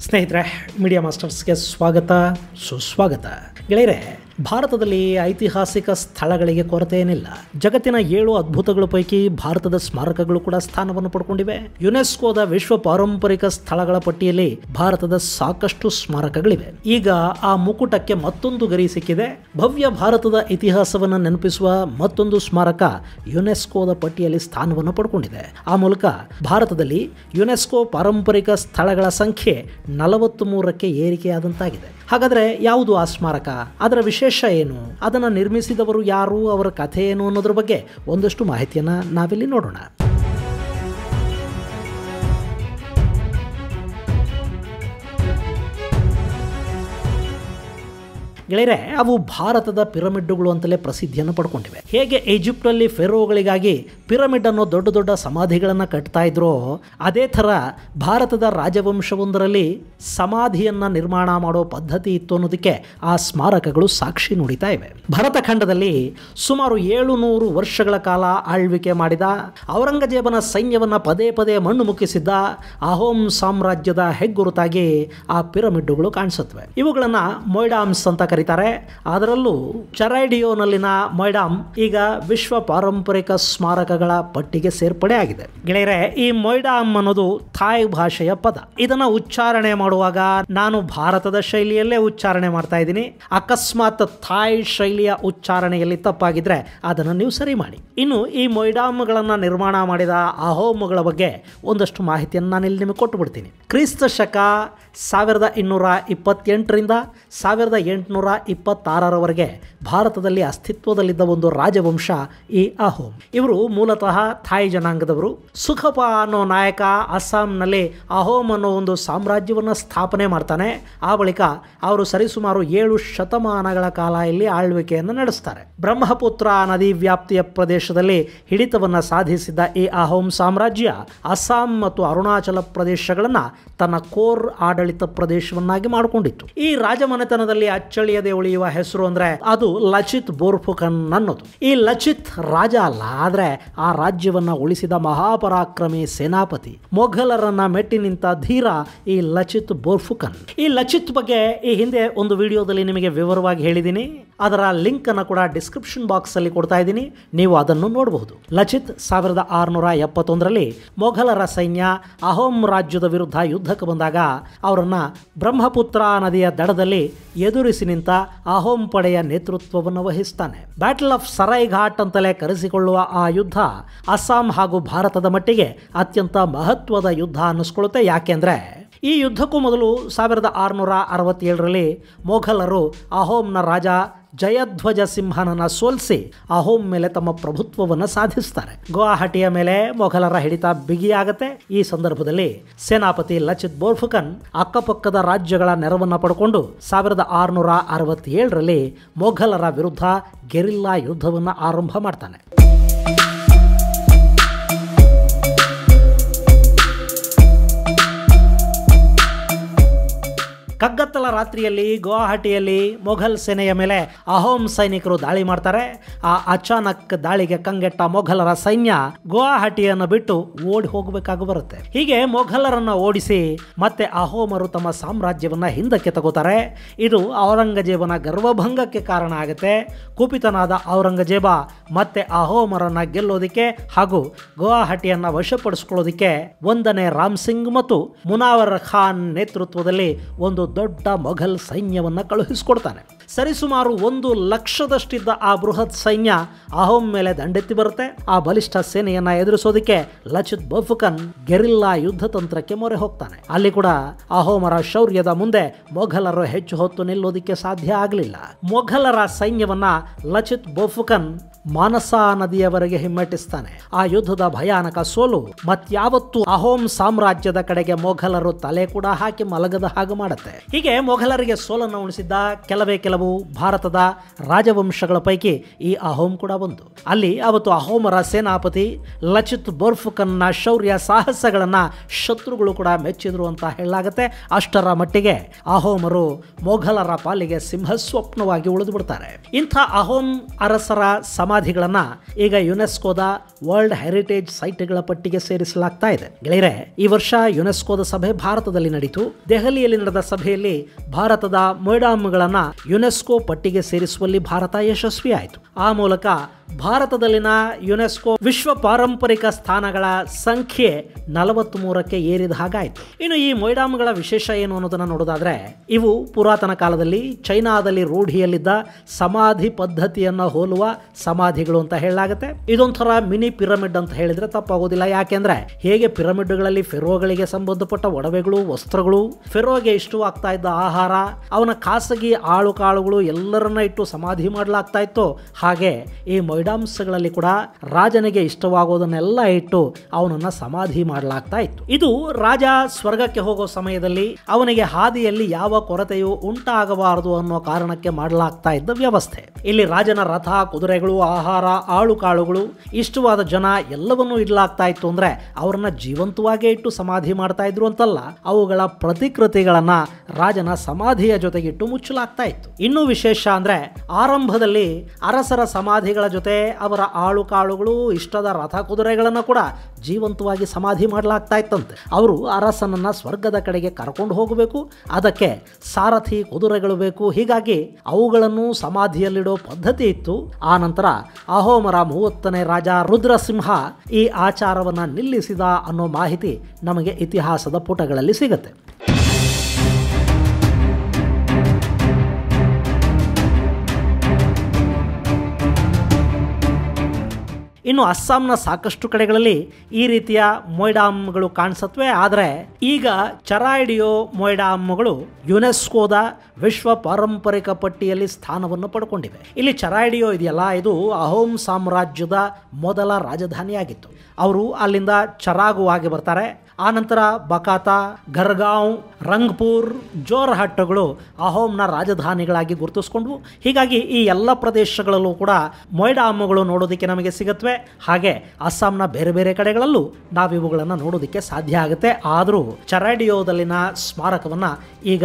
ಸ್ನೇಹಿತರೆ, ಮೀಡಿಯಾ ಮಾಸ್ಟರ್ಸ್ಗೆ ಸ್ವಾಗತ ಸುಸ್ವಾಗತ. ಗೆಳೆಯರೆ, ಭಾರತದಲ್ಲಿ ಐತಿಹಾಸಿಕ ಸ್ಥಳಗಳಿಗೆ ಕೊರತೆ ಏನಿಲ್ಲ. ಜಗತ್ತಿನ 7 ಅದ್ಭುತಗಳ ಪೈಕಿ ಭಾರತದ ಸ್ಮಾರಕಗಳು ಕೂಡ ಸ್ಥಾನವನ್ನು ಪಡ್ಕೊಂಡಿವೆ. ಯುನೆಸ್ಕೋದ ವಿಶ್ವ ಪಾರಂಪರಿಕ ಸ್ಥಳಗಳ ಪಟ್ಟಿಯಲ್ಲಿ ಭಾರತದ ಸಾಕಷ್ಟು ಸ್ಮಾರಕಗಳಿವೆ. ಈಗ ಆ ಮುಕುಟಕ್ಕೆ ಮತ್ತೊಂದು ಗರಿ ಸಿಕ್ಕಿದೆ. ಭವ್ಯ ಭಾರತದ ಇತಿಹಾಸವನ್ನು ನೆನಪಿಸುವ ಮತ್ತೊಂದು ಸ್ಮಾರಕ ಯುನೆಸ್ಕೋದ ಪಟ್ಟಿಯಲ್ಲಿ ಸ್ಥಾನವನ್ನು ಪಡ್ಕೊಂಡಿದೆ. ಆ ಮೂಲಕ ಭಾರತದಲ್ಲಿ ಯುನೆಸ್ಕೋ ಪಾರಂಪರಿಕ ಸ್ಥಳಗಳ ಸಂಖ್ಯೆ 43ಕ್ಕೆ ಏರಿಕೆಯಾದಂತಾಗಿದೆ. ಹಾಗಾದರೆ ಯಾವುದು ಆ ಸ್ಮಾರಕ? ಅದರ ವಿಶೇಷ ಏನು? ಅದನ್ನು ನಿರ್ಮಿಸಿದವರು ಯಾರು? ಅವರ ಕಥೆ ಏನು ಅನ್ನೋದ್ರ ಬಗ್ಗೆ ಒಂದಷ್ಟು ಮಾಹಿತಿಯನ್ನು ನಾವಿಲ್ಲಿ ನೋಡೋಣ. ಗೆಳೆಯರೆ, ಅವು ಭಾರತದ ಪಿರಮಿಡ್ಗಳು ಅಂತಲೇ ಪ್ರಸಿದ್ಧಿಯನ್ನು ಪಡ್ಕೊಂಡಿವೆ. ಹೇಗೆ ಈಜಿಪ್ಟಲ್ಲಿ ಫೆರೋಗಳಿಗಾಗಿ ಪಿರಮಿಡ್ ಅನ್ನೋ ದೊಡ್ಡ ದೊಡ್ಡ ಸಮಾಧಿಗಳನ್ನು ಕಟ್ತಾ ಇದ್ರೋ, ಅದೇ ಥರ ಭಾರತದ ರಾಜವಂಶವೊಂದರಲ್ಲಿ ಸಮಾಧಿಯನ್ನು ನಿರ್ಮಾಣ ಮಾಡೋ ಪದ್ಧತಿ ಇತ್ತು ಅನ್ನೋದಕ್ಕೆ ಆ ಸ್ಮಾರಕಗಳು ಸಾಕ್ಷಿ ನುಡಿತಾ ಇವೆ. ಭರತಖಂಡದಲ್ಲಿ ಸುಮಾರು 700 ವರ್ಷಗಳ ಕಾಲ ಆಳ್ವಿಕೆ ಮಾಡಿದ, ಔರಂಗಜೇಬನ ಸೈನ್ಯವನ್ನು ಪದೇ ಪದೇ ಮಣ್ಣು ಮುಕ್ಕಿಸಿದ್ದ ಅಹೋಮ್ ಸಾಮ್ರಾಜ್ಯದ ಹೆಗ್ಗುರುತಾಗಿ ಆ ಪಿರಮಿಡ್ಗಳು ಕಾಣಿಸುತ್ತವೆ. ಇವುಗಳನ್ನು ಮೊಯ್ಡಾಮ್ಸ್ ಅಂತ ಕರೀತಾರೆ. ಅದರಲ್ಲೂ ಚರೈಡಿಯೋನಲ್ಲಿನ ಮೊಯ್ಡಾಮ್ ಈಗ ವಿಶ್ವ ಪಾರಂಪರಿಕ ಸ್ಮಾರಕಗಳ ಪಟ್ಟಿಗೆ ಸೇರ್ಪಡೆ ಆಗಿದೆ. ಗೆಳೆಯರೆ, ಈ ಮೊಯ್ಡಾಮ್ ಅನ್ನೋದು ಥಾಯ್ ಭಾಷೆಯ ಪದ. ಇದನ್ನ ಉಚ್ಚಾರಣೆ ಮಾಡುವಾಗ ನಾನು ಭಾರತದ ಶೈಲಿಯಲ್ಲೇ ಉಚ್ಚಾರಣೆ ಮಾಡ್ತಾ ಇದ್ದೀನಿ. ಅಕಸ್ಮಾತ್ ಥಾಯ್ ಶೈಲಿಯ ಉಚ್ಚಾರಣೆಯಲ್ಲಿ ತಪ್ಪಾಗಿದ್ರೆ ಅದನ್ನು ನೀವು ಸರಿ ಮಾಡಿ. ಇನ್ನು ಈ ಮೊಯ್ಡಾಮ್ಗಳನ್ನು ನಿರ್ಮಾಣ ಮಾಡಿದ ಅಹೋಮ್ಗಳ ಬಗ್ಗೆ ಒಂದಷ್ಟು ಮಾಹಿತಿಯನ್ನು ನಾನಿಲ್ಲಿ ನಿಮಗೆ ಕೊಟ್ಟು ಬಿಡ್ತೀನಿ. ಕ್ರಿಸ್ತ ಶಕ 1228ರಿಂದ 1826ರವರೆಗೆ ಭಾರತದಲ್ಲಿ ಅಸ್ತಿತ್ವದಲ್ಲಿದ್ದ ಒಂದು ರಾಜವಂಶ ಈ ಅಹೋಮ್. ಇವರು ಮೂಲತಃ ಥಾಯ್ ಜನಾಂಗದವರು. ಸುಖಪ ಅನ್ನೋ ನಾಯಕ ಅಸ್ಸಾಂನಲ್ಲಿ ಅಹೋಮ್ ಅನ್ನೋ ಒಂದು ಸಾಮ್ರಾಜ್ಯವನ್ನು ಸ್ಥಾಪನೆ ಮಾಡ್ತಾನೆ. ಆ ಬಳಿಕ ಅವರು ಸರಿಸುಮಾರು 7 ಶತಮಾನಗಳ ಕಾಲ ಇಲ್ಲಿ ಆಳ್ವಿಕೆಯನ್ನು ನಡೆಸ್ತಾರೆ. ಬ್ರಹ್ಮಪುತ್ರ ನದಿ ವ್ಯಾಪ್ತಿಯ ಪ್ರದೇಶದಲ್ಲಿ ಹಿಡಿತವನ್ನು ಸಾಧಿಸಿದ್ದ ಈ ಅಹೋಮ್ ಸಾಮ್ರಾಜ್ಯ ಅಸ್ಸಾಂ ಮತ್ತು ಅರುಣಾಚಲ ಪ್ರದೇಶಗಳನ್ನು ತನ್ನ ಕೋರ್ ಆಡಳಿತ ಪ್ರದೇಶವನ್ನಾಗಿ ಮಾಡಿಕೊಂಡಿತ್ತು. ಈ ರಾಜಮನೆತನದಲ್ಲಿ ಅಚ್ಚಳಿಯದೆ ಉಳಿಯುವ ಹೆಸರು ಅಂದ್ರೆ ಅದು ಲಚಿತ್ ಬೋರ್ಫುಕನ್ ಅನ್ನೋದು. ಈ ಲಚಿತ್ ರಾಜ ಅಲ್ಲ, ಆದ್ರೆ ಆ ರಾಜ್ಯವನ್ನ ಉಳಿಸಿದ ಮಹಾಪರಾಕ್ರಮಿ ಸೇನಾಪತಿ, ಮೊಘಲರನ್ನ ಮೆಟ್ಟಿ ನಿಂತ ಧೀರ ಈ ಲಚಿತ್ ಬೋರ್ಫುಕನ್. ಈ ಲಚಿತ್ ಬಗ್ಗೆ ಈ ಹಿಂದೆ ಒಂದು ವಿಡಿಯೋದಲ್ಲಿ ನಿಮಗೆ ವಿವರವಾಗಿ ಹೇಳಿದ್ದೀನಿ. ಅದರ ಲಿಂಕ್ ಅನ್ನು ಕೂಡ ಡಿಸ್ಕ್ರಿಪ್ಷನ್ ಬಾಕ್ಸ್ ಅಲ್ಲಿ ಕೊಡ್ತಾ ಇದ್ದೀನಿ, ನೀವು ಅದನ್ನು ನೋಡಬಹುದು. ಲಚಿತ್ 1671ರಲ್ಲಿ ಮೊಘಲರ ಸೈನ್ಯ ಅಹೋಮ್ ರಾಜ್ಯದ ವಿರುದ್ಧ ಯುದ್ಧಕ್ಕೆ ಬಂದಾಗ ಅವರನ್ನ ಬ್ರಹ್ಮಪುತ್ರ ನದಿಯ ದಡದಲ್ಲಿ ಎದುರಿಸಿ ನಿಂತ ಅಹೋಮ್ ಪಡೆಯ ನೇತೃತ್ವವನ್ನು ವಹಿಸ್ತಾನೆ. ಬ್ಯಾಟಲ್ ಆಫ್ ಸರೈ ಘಾಟ್ ಅಂತಲೇ ಕರೆಸಿಕೊಳ್ಳುವ ಆ ಯುದ್ಧ ಅಸ್ಸಾಂ ಹಾಗೂ ಭಾರತದ ಮಟ್ಟಿಗೆ ಅತ್ಯಂತ ಮಹತ್ವದ ಯುದ್ಧ ಅನ್ನಿಸ್ಕೊಳ್ಳುತ್ತೆ. ಯಾಕೆಂದ್ರೆ ಈ ಯುದ್ಧಕ್ಕೂ ಮೊದಲು 1667ರಲ್ಲಿ ಮೊಘಲರು ಅಹೋಮ್ನ ರಾಜ ಜಯಧ್ವಜ ಸಿಂಹನನ್ನ ಸೋಲಿಸಿ ಅಹೋಮ್ ಮೇಲೆ ತಮ್ಮ ಪ್ರಭುತ್ವವನ್ನು ಸಾಧಿಸ್ತಾರೆ. ಗುವಾಹಟಿಯ ಮೇಲೆ ಮೊಘಲರ ಹಿಡಿತ ಬಿಗಿಯಾಗತ್ತೆ. ಈ ಸಂದರ್ಭದಲ್ಲಿ ಸೇನಾಪತಿ ಲಚಿತ್ ಬೋರ್ಫುಕನ್ ಅಕ್ಕಪಕ್ಕದ ರಾಜ್ಯಗಳ ನೆರವನ್ನು ಪಡ್ಕೊಂಡು 1667ರಲ್ಲಿ ಮೊಘಲರ ವಿರುದ್ಧ ಗೆರಿಲ್ಲಾ ಯುದ್ಧವನ್ನು ಆರಂಭ ಮಾಡ್ತಾನೆ. ಕಗ್ಗತ್ತಲ ರಾತ್ರಿಯಲ್ಲಿ ಗುವಾಹಟಿಯಲ್ಲಿ ಮೊಘಲ್ ಸೇನೆಯ ಮೇಲೆ ಅಹೋಮ್ ಸೈನಿಕರು ದಾಳಿ ಮಾಡ್ತಾರೆ. ಆ ಅಚಾನಕ್ ದಾಳಿಗೆ ಕಂಗೆಟ್ಟ ಮೊಘಲರ ಸೈನ್ಯ ಗುವಾಹಟಿಯನ್ನು ಬಿಟ್ಟು ಓಡಿ ಹೋಗಬೇಕಾಗಿ ಬರುತ್ತೆ. ಹೀಗೆ ಮೊಘಲರನ್ನ ಓಡಿಸಿ ಮತ್ತೆ ಅಹೋಮರು ತಮ್ಮ ಸಾಮ್ರಾಜ್ಯವನ್ನ ಹಿಂದಕ್ಕೆ ತಗೋತಾರೆ. ಇದು ಔರಂಗಜೇಬನ ಗರ್ವಭಂಗಕ್ಕೆ ಕಾರಣ ಆಗುತ್ತೆ. ಕುಪಿತನಾದ ಔರಂಗಜೇಬ ಮತ್ತೆ ಅಹೋಮರನ್ನ ಗೆಲ್ಲೋದಿಕ್ಕೆ ಹಾಗೂ ಗುವಾಹಟಿಯನ್ನ ವಶಪಡಿಸಿಕೊಳ್ಳೋದಿಕ್ಕೆ 1ನೇ ರಾಮ್ ಸಿಂಗ್ ಮತ್ತು ಮುನಾವರ್ ಖಾನ್ ನೇತೃತ್ವದಲ್ಲಿ ಒಂದು ದೊಡ್ಡ ಮೊಘಲ್ ಸೈನ್ಯವನ್ನು ಕಳುಹಿಸಿಕೊಡ್ತಾನೆ. ಸರಿಸುಮಾರು 1 ಲಕ್ಷದಷ್ಟಿದ್ದ ಆ ಬೃಹತ್ ಸೈನ್ಯ ಅಹೋಮ್ ಮೇಲೆ ದಂಡೆತ್ತಿ ಬರುತ್ತೆ. ಆ ಬಲಿಷ್ಠ ಸೇನೆಯನ್ನ ಎದುರಿಸೋದಕ್ಕೆ ಲಚಿತ್ ಬೋರ್ಫುಕನ್ ಗೆರಿಲ್ಲಾ ಯುದ್ಧ ತಂತ್ರಕ್ಕೆ ಮೊರೆ ಹೋಗ್ತಾನೆ. ಅಲ್ಲಿ ಕೂಡ ಅಹೋಮರ ಶೌರ್ಯದ ಮುಂದೆ ಮೊಘಲರು ಹೆಚ್ಚು ಹೊತ್ತು ನಿಲ್ಲೋದಿಕ್ಕೆ ಸಾಧ್ಯ ಆಗಲಿಲ್ಲ. ಮೊಘಲರ ಸೈನ್ಯವನ್ನ ಲಚಿತ್ ಬೋರ್ಫುಕನ್ ಮಾನಸಾ ನದಿಯವರೆಗೆ ಹಿಮ್ಮೆಟ್ಟಿಸ್ತಾನೆ. ಆ ಯುದ್ಧದ ಭಯಾನಕ ಸೋಲು ಮತ್ಯಾವತ್ತೂ ಅಹೋಮ್ ಸಾಮ್ರಾಜ್ಯದ ಕಡೆಗೆ ಮೊಘಲರು ತಲೆ ಕೂಡ ಹಾಕಿ ಮಲಗದ ಹಾಗೆ ಮಾಡುತ್ತೆ. ಹೀಗೆ ಮೊಘಲರಿಗೆ ಸೋಲನ್ನು ಉಣಿಸಿದ್ದ ಕೆಲವೇ ಕೆಲವು ಕೆಲವು ಭಾರತದ ರಾಜವಂಶಗಳ ಪೈಕಿ ಈ ಅಹೋಮ್ ಕೂಡ ಒಂದು. ಅಲ್ಲಿ ಅವತ್ತು ಅಹೋಮರ ಸೇನಾಪತಿ ಲಚಿತ್ ಬೋರ್ಫುಕನ್ನ ಶೌರ್ಯ ಸಾಹಸಗಳನ್ನು ಶತ್ರುಗಳು ಕೂಡ ಮೆಚ್ಚಿದ್ರು ಅಂತ ಹೇಳಲಾಗುತ್ತೆ. ಅಷ್ಟರ ಮಟ್ಟಿಗೆ ಅಹೋಮರು ಮೊಘಲರ ಪಾಲಿಗೆ ಸಿಂಹಸ್ವಪ್ನವಾಗಿ ಉಳಿದು ಬಿಡ್ತಾರೆ. ಇಂಥ ಅಹೋಮ್ ಅರಸರ ಸಮಾಧಿಗಳನ್ನು ಈಗ ಯುನೆಸ್ಕೋದ ವರ್ಲ್ಡ್ ಹೆರಿಟೇಜ್ ಸೈಟ್ಗಳ ಪಟ್ಟಿಗೆ ಸೇರಿಸಲಾಗ್ತಾ ಇದೆ. ಗೆಳೆಯರೆ, ಈ ವರ್ಷ ಯುನೆಸ್ಕೋದ ಸಭೆ ಭಾರತದಲ್ಲಿ ನಡೆಯಿತು. ದೆಹಲಿಯಲ್ಲಿ ನಡೆದ ಸಭೆಯಲ್ಲಿ ಭಾರತದ ಮೊಯ್ಡಾಮ್ಗಳನ್ನು ಯುನೆಸ್ಕೋ ಪಟ್ಟಿಗೆ ಸೇರಿಸುವಲ್ಲಿ ಭಾರತ ಯಶಸ್ವಿಯಾಯಿತು. ಆ ಮೂಲಕ ಭಾರತದಲ್ಲಿನ ಯುನೆಸ್ಕೋ ವಿಶ್ವ ಪಾರಂಪರಿಕ ಸ್ಥಾನಗಳ ಸಂಖ್ಯೆ 43ಕ್ಕೆ ಏರಿದ ಹಾಗಾಯಿತು. ಇನ್ನು ಈ ಮೊಯ್ಡಾಮ್ಗಳ ವಿಶೇಷ ಏನು ಅನ್ನೋದನ್ನು ನೋಡೋದಾದ್ರೆ, ಇವು ಪುರಾತನ ಕಾಲದಲ್ಲಿ ಚೈನಾದಲ್ಲಿ ರೂಢಿಯಲ್ಲಿದ್ದ ಸಮಾಧಿ ಪದ್ಧತಿಯನ್ನು ಹೋಲುವ ಸಮಾಧಿಗಳು ಅಂತ ಹೇಳಲಾಗುತ್ತೆ. ಇದೊಂಥರ ಮಿನಿ ಪಿರಮಿಡ್ ಅಂತ ಹೇಳಿದ್ರೆ ತಪ್ಪಾಗೋದಿಲ್ಲ. ಯಾಕೆಂದ್ರೆ ಹೇಗೆ ಪಿರಮಿಡ್ಗಳಲ್ಲಿ ಫೆರೋಗಳಿಗೆ ಸಂಬಂಧಪಟ್ಟ ಒಡವೆಗಳು, ವಸ್ತ್ರಗಳು, ಫೆರೋಗೆ ಇಷ್ಟವಾಗ್ತಾ ಇದ್ದ ಆಹಾರ, ಅವನ ಖಾಸಗಿ ಆಳು ಕಾಳುಗಳು ಎಲ್ಲರನ್ನ ಇಟ್ಟು ಸಮಾಧಿ ಮಾಡಲಾಗ್ತಾ ಇತ್ತು, ಹಾಗೆ ಈ ಮೊಯ್ಡಾಮ್ಸ್ಗಳಲ್ಲಿ ಕೂಡ ರಾಜನಿಗೆ ಇಷ್ಟವಾಗೋದನ್ನೆಲ್ಲ ಇಟ್ಟು ಅವನನ್ನ ಸಮಾಧಿ ಮಾಡಲಾಗ್ತಾ ಇತ್ತು. ಇದು ರಾಜ ಸ್ವರ್ಗಕ್ಕೆ ಹೋಗೋ ಸಮಯದಲ್ಲಿ ಅವನಿಗೆ ಹಾದಿಯಲ್ಲಿ ಯಾವ ಕೊರತೆಯೂ ಉಂಟಾಗಬಾರದು ಅನ್ನೋ ಕಾರಣಕ್ಕೆ ಮಾಡಲಾಗ್ತಾ ಇದ್ದ ವ್ಯವಸ್ಥೆ. ಇಲ್ಲಿ ರಾಜನ ರಥ, ಕುದುರೆಗಳು, ಆಹಾರ, ಆಳು ಕಾಳುಗಳು, ಇಷ್ಟವಾದ ಜನ ಎಲ್ಲವನ್ನೂ ಇಡಲಾಗ್ತಾ ಇತ್ತು. ಅಂದ್ರೆ ಅವರನ್ನ ಜೀವಂತವಾಗಿ ಇಟ್ಟು ಸಮಾಧಿ ಮಾಡ್ತಾ ಇದ್ರು ಅಂತಲ್ಲ, ಅವುಗಳ ಪ್ರತಿಕೃತಿಗಳನ್ನ ರಾಜನ ಸಮಾಧಿಯ ಜೊತೆಗಿಟ್ಟು ಮುಚ್ಚಲಾಗ್ತಾ ಇತ್ತು. ಇನ್ನೂ ವಿಶೇಷ ಅಂದ್ರೆ ಆರಂಭದಲ್ಲಿ ಅರಸರ ಸಮಾಧಿಗಳ ಜೊತೆ ಅವರ ಆಳು ಕಾಳುಗಳು, ಇಷ್ಟದ ರಥ ಕುದುರೆಗಳನ್ನು ಕೂಡ ಜೀವಂತವಾಗಿ ಸಮಾಧಿ ಮಾಡಲಾಗ್ತಾ ಇತ್ತಂತೆ. ಅವರು ಅರಸನನ್ನ ಸ್ವರ್ಗದ ಕಡೆಗೆ ಕರ್ಕೊಂಡು ಹೋಗಬೇಕು, ಅದಕ್ಕೆ ಸಾರಥಿ ಕುದುರೆಗಳು ಬೇಕು. ಹೀಗಾಗಿ ಅವುಗಳನ್ನು ಸಮಾಧಿಯಲ್ಲಿಡೋ ಪದ್ಧತಿ ಇತ್ತು. ಆ ನಂತರ ಅಹೋಮರ 30ನೇ ರಾಜ ರುದ್ರಸಿಂಹ ಈ ಆಚಾರವನ್ನ ನಿಲ್ಲಿಸಿದ ಅನ್ನೋ ಮಾಹಿತಿ ನಮಗೆ ಇತಿಹಾಸದ ಪುಟಗಳಲ್ಲಿ ಸಿಗುತ್ತೆ. ಇನ್ನು ಅಸ್ಸಾಂನ ಸಾಕಷ್ಟು ಕಡೆಗಳಲ್ಲಿ ಈ ರೀತಿಯ ಮೊಯ್ಡಾಮ್ಗಳು ಕಾಣಿಸುತ್ತವೆ. ಆದರೆ ಈಗ ಚರಾಯ್ಡಿಯೋ ಮೊಯ್ಡಾಮ್ಗಳು ಯುನೆಸ್ಕೋದ ವಿಶ್ವ ಪಾರಂಪರಿಕ ಪಟ್ಟಿಯಲ್ಲಿ ಸ್ಥಾನವನ್ನು ಪಡ್ಕೊಂಡಿವೆ. ಇಲ್ಲಿ ಚರಾಯ್ಡಿಯೋ ಇದೆಯಲ್ಲ, ಇದು ಅಹೋಮ್ ಸಾಮ್ರಾಜ್ಯದ ಮೊದಲ ರಾಜಧಾನಿಯಾಗಿತ್ತು. ಅವರು ಅಲ್ಲಿಂದ ಚರಾಗುವಾಗಿ ಬರ್ತಾರೆ. ಆನಂತರ ಬಕಾತಾ, ಗರ್ಗಾಂವ್, ರಂಗ್ಪುರ್, ಜೋರ್ಹಟ್ಗಳು ಅಹೋಮ್ನ ರಾಜಧಾನಿಗಳಾಗಿ ಗುರುತಿಸಿಕೊಂಡ್ವು. ಹೀಗಾಗಿ ಈ ಎಲ್ಲ ಪ್ರದೇಶಗಳಲ್ಲೂ ಕೂಡ ಮೊಯ್ಡಾಮ್ಗಳು ನೋಡೋದಕ್ಕೆ ನಮಗೆ ಸಿಗುತ್ತವೆ. ಹಾಗೆ ಅಸ್ಸಾಂನ ಬೇರೆ ಬೇರೆ ಕಡೆಗಳಲ್ಲೂ ನಾವಿವುಗಳನ್ನು ನೋಡೋದಕ್ಕೆ ಸಾಧ್ಯ ಆಗುತ್ತೆ. ಆದರೂ ಚರಾಯ್ಡಿಯೋದಲ್ಲಿನ ಸ್ಮಾರಕವನ್ನು ಈಗ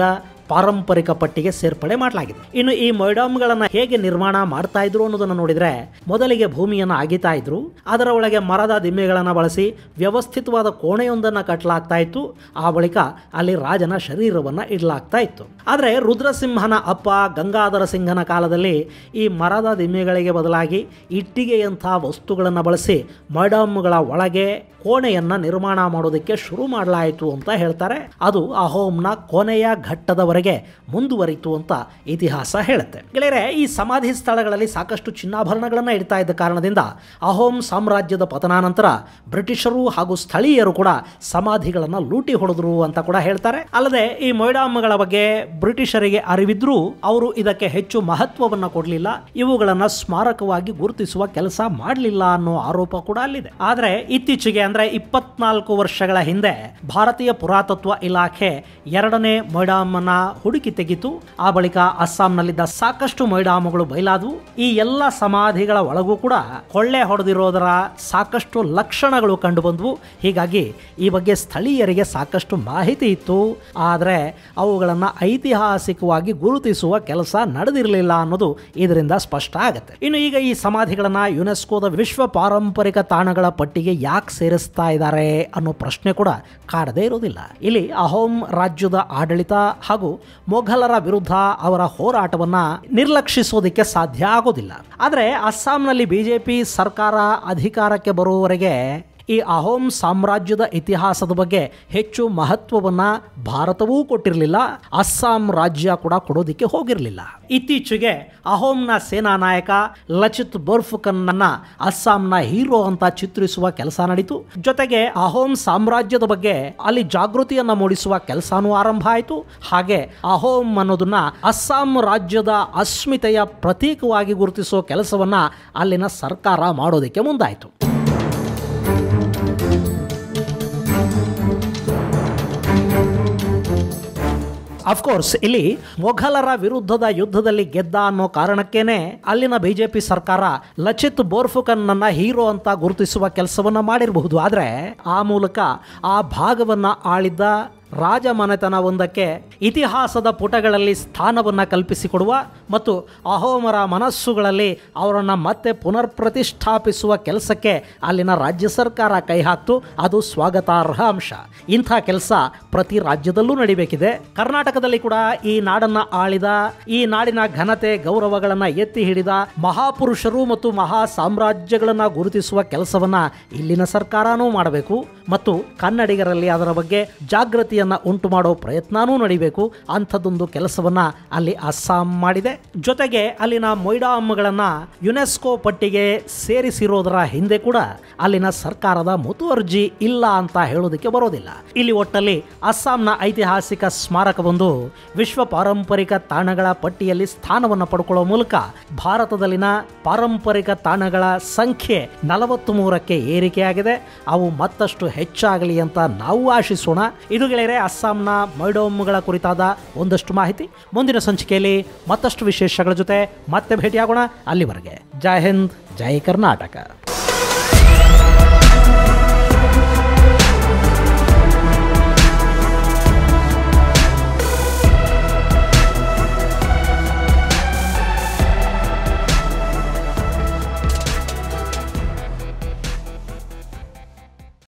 ಪಾರಂಪರಿಕ ಪಟ್ಟಿಗೆ ಸೇರ್ಪಡೆ ಮಾಡಲಾಗಿದೆ. ಇನ್ನು ಈ ಮೊಯ್ಡಾಮ್ಗಳನ್ನು ಹೇಗೆ ನಿರ್ಮಾಣ ಮಾಡ್ತಾ ಇದ್ರು ಅನ್ನೋದನ್ನು ನೋಡಿದ್ರೆ, ಮೊದಲಿಗೆ ಭೂಮಿಯನ್ನು ಅಗಿತಾ ಇದ್ರು, ಅದರ ಒಳಗೆ ಮರದ ದಿಮ್ಮೆಗಳನ್ನು ಬಳಸಿ ವ್ಯವಸ್ಥಿತವಾದ ಕೋಣೆಯೊಂದನ್ನು ಕಟ್ಟಲಾಗ್ತಾ ಇತ್ತು. ಆ ಬಳಿಕ ಅಲ್ಲಿ ರಾಜನ ಶರೀರವನ್ನು ಇಡಲಾಗ್ತಾ ಇತ್ತು. ಆದರೆ ರುದ್ರಸಿಂಹನ ಅಪ್ಪ ಗಂಗಾಧರ ಸಿಂಹನ ಕಾಲದಲ್ಲಿ ಈ ಮರದ ದಿಮ್ಮೆಗಳಿಗೆ ಬದಲಾಗಿ ಇಟ್ಟಿಗೆಯಂಥ ವಸ್ತುಗಳನ್ನು ಬಳಸಿ ಮೊಯ್ಡಾಮ್ಗಳ ಒಳಗೆ ಕೋಣೆಯನ್ನು ನಿರ್ಮಾಣ ಮಾಡೋದಕ್ಕೆ ಶುರು ಮಾಡಲಾಯಿತು ಅಂತ ಹೇಳ್ತಾರೆ. ಅದು ಅಹೋಮ್ನ ಕೊನೆಯ ಘಟ್ಟದವರೆಗೆ ಮುಂದುವರಿತು ಅಂತ ಇತಿಹಾಸ ಹೇಳುತ್ತೆ. ಗೆಳೆಯರೆ, ಈ ಸಮಾಧಿ ಸ್ಥಳಗಳಲ್ಲಿ ಸಾಕಷ್ಟು ಚಿನ್ನಾಭರಣಗಳನ್ನು ಇಡ್ತಾ ಇದ್ದ ಕಾರಣದಿಂದ ಅಹೋಮ್ ಸಾಮ್ರಾಜ್ಯದ ಪತನಾನಂತರ ಬ್ರಿಟಿಷರು ಹಾಗೂ ಸ್ಥಳೀಯರು ಕೂಡ ಸಮಾಧಿಗಳನ್ನು ಲೂಟಿ ಹೊಡೆದ್ರು ಅಂತ ಕೂಡ ಹೇಳ್ತಾರೆ. ಅಲ್ಲದೆ ಈ ಮೊಯ್ಡಾಮ್ಗಳ ಬಗ್ಗೆ ಬ್ರಿಟಿಷರಿಗೆ ಅರಿವಿದ್ರೂ ಅವರು ಇದಕ್ಕೆ ಹೆಚ್ಚು ಮಹತ್ವವನ್ನು ಕೊಡಲಿಲ್ಲ, ಇವುಗಳನ್ನು ಸ್ಮಾರಕವಾಗಿ ಗುರುತಿಸುವ ಕೆಲಸ ಮಾಡಲಿಲ್ಲ ಅನ್ನೋ ಆರೋಪ ಕೂಡ ಅಲ್ಲಿದೆ. ಆದರೆ ಇತ್ತೀಚೆಗೆ ಅಂದ್ರೆ 24 ವರ್ಷಗಳ ಹಿಂದೆ ಭಾರತೀಯ ಪುರಾತತ್ವ ಇಲಾಖೆ 2ನೇ ಮೊಯ್ಡಾಮ್ ಅನ್ನ ಹುಡುಕಿ ತೆಗಿತು. ಆ ಬಳಿಕ ಅಸ್ಸಾಂನಲ್ಲಿದ್ದ ಸಾಕಷ್ಟು ಮೊಯ್ಡಾಮ್ಗಳು ಬಯಲಾದವು. ಈ ಎಲ್ಲ ಸಮಾಧಿಗಳ ಒಳಗೂ ಕೂಡ ಕೊಳ್ಳೆ ಹೊಡೆದಿರೋದರ ಸಾಕಷ್ಟು ಲಕ್ಷಣಗಳು ಕಂಡು ಬಂದವು. ಹೀಗಾಗಿ ಈ ಬಗ್ಗೆ ಸ್ಥಳೀಯರಿಗೆ ಸಾಕಷ್ಟು ಮಾಹಿತಿ ಇತ್ತು, ಆದರೆ ಅವುಗಳನ್ನು ಐತಿಹಾಸಿಕವಾಗಿ ಗುರುತಿಸುವ ಕೆಲಸ ನಡೆದಿರಲಿಲ್ಲ ಅನ್ನೋದು ಇದರಿಂದ ಸ್ಪಷ್ಟ ಆಗುತ್ತೆ. ಇನ್ನು ಈಗ ಈ ಸಮಾಧಿಗಳನ್ನ ಯುನೆಸ್ಕೋದ ವಿಶ್ವ ಪಾರಂಪರಿಕ ತಾಣಗಳ ಪಟ್ಟಿಗೆ ಯಾಕೆ ಸೇರಿಸ್ತಾ ಇದ್ದಾರೆ ಅನ್ನೋ ಪ್ರಶ್ನೆ ಕೂಡ ಕಾಡದೇ ಇರೋದಿಲ್ಲ. ಇಲ್ಲಿ ಅಹೋಮ್ ರಾಜ್ಯದ ಆಡಳಿತ ಹಾಗೂ ಮೊಘಲರ ವಿರುದ್ಧ ಅವರ ಹೋರಾಟವನ್ನ ನಿರ್ಲಕ್ಷಿಸೋದಕ್ಕೆ ಸಾಧ್ಯ ಆಗೋದಿಲ್ಲ. ಆದರೆ ಅಸ್ಸಾಂನಲ್ಲಿ ಬಿಜೆಪಿ ಸರ್ಕಾರ ಅಧಿಕಾರಕ್ಕೆ ಬರುವವರೆಗೆ ಈ ಅಹೋಮ್ ಸಾಮ್ರಾಜ್ಯದ ಇತಿಹಾಸದ ಬಗ್ಗೆ ಹೆಚ್ಚು ಮಹತ್ವವನ್ನು ಭಾರತವೂ ಕೊಟ್ಟಿರಲಿಲ್ಲ, ಅಸ್ಸಾಂ ರಾಜ್ಯ ಕೂಡ ಕೊಡೋದಿಕ್ಕೆ ಹೋಗಿರಲಿಲ್ಲ. ಇತ್ತೀಚೆಗೆ ಅಹೋಮ್ನ ಸೇನಾ ನಾಯಕ ಲಚಿತ್ ಬೋರ್ಫುಕನ್ನ ಅಸ್ಸಾಂನ ಹೀರೋ ಅಂತ ಚಿತ್ರಿಸುವ ಕೆಲಸ ನಡೀತು. ಜೊತೆಗೆ ಅಹೋಮ್ ಸಾಮ್ರಾಜ್ಯದ ಬಗ್ಗೆ ಅಲ್ಲಿ ಜಾಗೃತಿಯನ್ನ ಮೂಡಿಸುವ ಕೆಲಸನೂ ಆರಂಭ ಆಯಿತು. ಹಾಗೆ ಅಹೋಮ್ ಅನ್ನೋದನ್ನ ಅಸ್ಸಾಂ ರಾಜ್ಯದ ಅಸ್ಮಿತೆಯ ಪ್ರತೀಕವಾಗಿ ಗುರುತಿಸುವ ಕೆಲಸವನ್ನ ಅಲ್ಲಿನ ಸರ್ಕಾರ ಮಾಡೋದಕ್ಕೆ ಮುಂದಾಯಿತು. ಅಫ್ಕೋರ್ಸ್ ಇಲ್ಲಿ ಮೊಘಲರ ವಿರುದ್ಧದ ಯುದ್ಧದಲ್ಲಿ ಗೆದ್ದ ಅನ್ನೋ ಕಾರಣಕ್ಕೇನೆ ಅಲ್ಲಿನ ಬಿಜೆಪಿ ಸರ್ಕಾರ ಲಚಿತ್ ಬೋರ್ಫುಕನ್ ನನ್ನ ಹೀರೋ ಅಂತ ಗುರುತಿಸುವ ಕೆಲಸವನ್ನ ಮಾಡಿರಬಹುದು. ಆದ್ರೆ ಆ ಮೂಲಕ ಆ ಭಾಗವನ್ನ ಆಳಿದ್ದ ರಾಜಮನೆತನವೊಂದಕ್ಕೆ ಇತಿಹಾಸದ ಪುಟಗಳಲ್ಲಿ ಸ್ಥಾನವನ್ನು ಕಲ್ಪಿಸಿಕೊಡುವ ಮತ್ತು ಅಹೋಮರ ಮನಸ್ಸುಗಳಲ್ಲಿ ಅವರನ್ನು ಮತ್ತೆ ಪುನರ್ ಪ್ರತಿಷ್ಠಾಪಿಸುವ ಕೆಲಸಕ್ಕೆ ಅಲ್ಲಿನ ರಾಜ್ಯ ಸರ್ಕಾರ ಕೈ ಹಾಕ್ತು. ಅದು ಸ್ವಾಗತಾರ್ಹ ಅಂಶ. ಇಂಥ ಕೆಲಸ ಪ್ರತಿ ರಾಜ್ಯದಲ್ಲೂ ನಡಿಬೇಕಿದೆ. ಕರ್ನಾಟಕದಲ್ಲಿ ಕೂಡ ಈ ನಾಡನ್ನು ಆಳಿದ, ಈ ನಾಡಿನ ಘನತೆ ಗೌರವಗಳನ್ನು ಎತ್ತಿ ಹಿಡಿದ ಮಹಾಪುರುಷರು ಮತ್ತು ಮಹಾ ಸಾಮ್ರಾಜ್ಯಗಳನ್ನು ಗುರುತಿಸುವ ಕೆಲಸವನ್ನ ಇಲ್ಲಿನ ಸರ್ಕಾರನೂ ಮಾಡಬೇಕು ಮತ್ತು ಕನ್ನಡಿಗರಲ್ಲಿ ಅದರ ಬಗ್ಗೆ ಜಾಗೃತಿಯನ್ನು ಉಂಟು ಮಾಡೋ ಪ್ರಯತ್ನನೂ ನಡಿಬೇಕು. ಅಂಥದ್ದೊಂದು ಕೆಲಸವನ್ನ ಅಲ್ಲಿ ಅಸ್ಸಾಂ ಮಾಡಿದೆ. ಜೊತೆಗೆ ಅಲ್ಲಿನ ಮೊಯ್ಡಾಮ್ಗಳನ್ನು ಯುನೆಸ್ಕೋ ಪಟ್ಟಿಗೆ ಸೇರಿಸಿರೋದರ ಹಿಂದೆ ಕೂಡ ಅಲ್ಲಿನ ಸರ್ಕಾರದ ಮುತುವರ್ಜಿ ಇಲ್ಲ ಅಂತ ಹೇಳೋದಕ್ಕೆ ಬರೋದಿಲ್ಲ. ಇಲ್ಲಿ ಒಟ್ಟಲ್ಲಿ ಅಸ್ಸಾಂನ ಐತಿಹಾಸಿಕ ಸ್ಮಾರಕವೊಂದು ವಿಶ್ವ ಪಾರಂಪರಿಕ ತಾಣಗಳ ಪಟ್ಟಿಯಲ್ಲಿ ಸ್ಥಾನವನ್ನು ಪಡ್ಕೊಳ್ಳೋ ಮೂಲಕ ಭಾರತದಲ್ಲಿನ ಪಾರಂಪರಿಕ ತಾಣಗಳ ಸಂಖ್ಯೆ 43ಕ್ಕೆ ಏರಿಕೆಯಾಗಿದೆ. ಅವು ಮತ್ತಷ್ಟು ಹೆಚ್ಚಾಗಲಿ ಅಂತ ನಾವು ಆಶಿಸೋಣ. ಇದು ಗೆಳೆಯರೆ ಅಸ್ಸಾಂನ ಮೊಯ್ಡೋಮ್ಗಳ ಕುರಿತಾದ ಒಂದಷ್ಟು ಮಾಹಿತಿ. ಮುಂದಿನ ಸಂಚಿಕೆಯಲ್ಲಿ ಮತ್ತಷ್ಟು ವಿಶೇಷಗಳ ಜೊತೆ ಮತ್ತೆ ಭೇಟಿಯಾಗೋಣ. ಅಲ್ಲಿವರೆಗೆ ಜೈ ಹಿಂದ್, ಜೈ ಕರ್ನಾಟಕ.